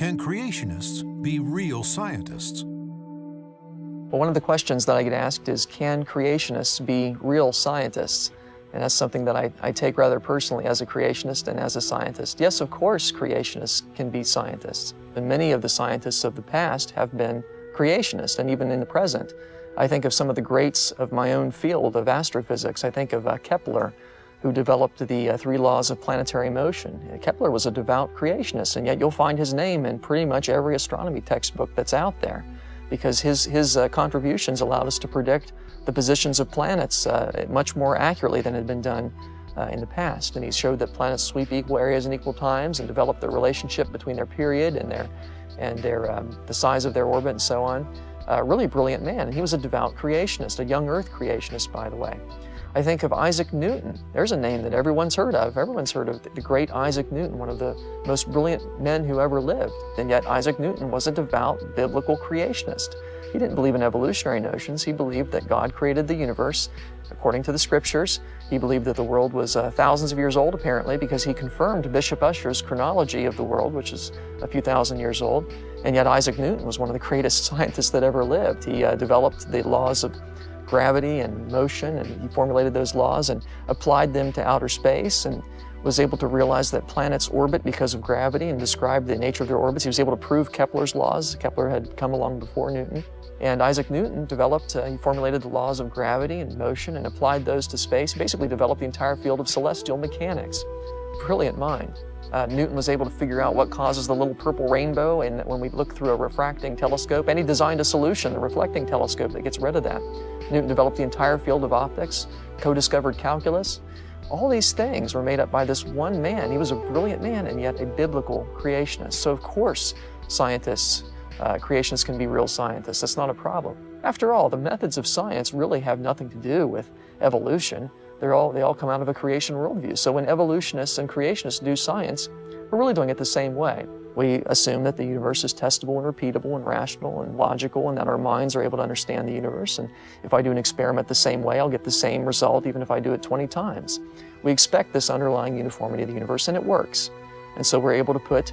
Can creationists be real scientists? Well, one of the questions that I get asked is, can creationists be real scientists? And that's something that I take rather personally as a creationist and as a scientist. Yes, of course, creationists can be scientists. And many of the scientists of the past have been creationists, and even in the present. I think of some of the greats of my own field of astrophysics. I think of Kepler, who developed the 3 laws of planetary motion. Kepler was a devout creationist, and yet you'll find his name in pretty much every astronomy textbook that's out there, because his contributions allowed us to predict the positions of planets much more accurately than had been done in the past. And he showed that planets sweep equal areas in equal times and develop the relationship between their period and the size of their orbit and so on. Really brilliant man, and he was a devout creationist, a young Earth creationist, by the way. I think of Isaac Newton. There's a name that everyone's heard of. Everyone's heard of the great Isaac Newton, one of the most brilliant men who ever lived. And yet Isaac Newton was a devout biblical creationist. He didn't believe in evolutionary notions. He believed that God created the universe according to the scriptures. He believed that the world was thousands of years old, apparently, because he confirmed Bishop Ussher's chronology of the world, which is a few thousand years old. And yet Isaac Newton was one of the greatest scientists that ever lived. He developed the laws of gravity and motion, and he formulated those laws and applied them to outer space, and was able to realize that planets orbit because of gravity and describe the nature of their orbits. He was able to prove Kepler's laws. Kepler had come along before Newton. And Isaac Newton he formulated the laws of gravity and motion and applied those to space. He basically developed the entire field of celestial mechanics. Brilliant mind. Newton was able to figure out what causes the little purple rainbow and when we look through a refracting telescope, and he designed a solution, the reflecting telescope, that gets rid of that. Newton developed the entire field of optics, co-discovered calculus. All these things were made up by this one man. He was a brilliant man and yet a biblical creationist. So of course scientists, creationists can be real scientists. That's not a problem. After all, the methods of science really have nothing to do with evolution. They all come out of a creation worldview. So when evolutionists and creationists do science, we're really doing it the same way. We assume that the universe is testable and repeatable and rational and logical, and that our minds are able to understand the universe. And if I do an experiment the same way, I'll get the same result even if I do it 20 times. We expect this underlying uniformity of the universe, and it works. And so we're able to put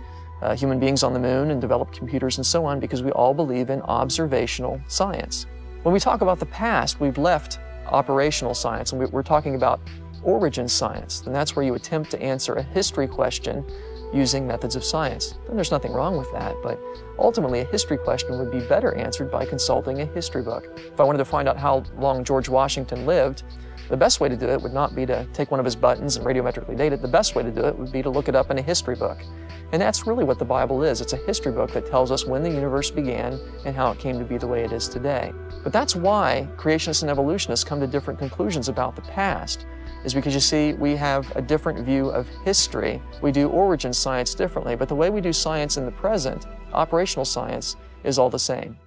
human beings on the moon and develop computers and so on because we all believe in observational science. When we talk about the past, we've left operational science, and we're talking about origin science. And that's where you attempt to answer a history question using methods of science. And there's nothing wrong with that, but ultimately a history question would be better answered by consulting a history book. If I wanted to find out how long George Washington lived, the best way to do it would not be to take one of his buttons and radiometrically date it. The best way to do it would be to look it up in a history book. And that's really what the Bible is. It's a history book that tells us when the universe began and how it came to be the way it is today. But that's why creationists and evolutionists come to different conclusions about the past, is because, you see, we have a different view of history. We do origin science differently, but the way we do science in the present, operational science, is all the same.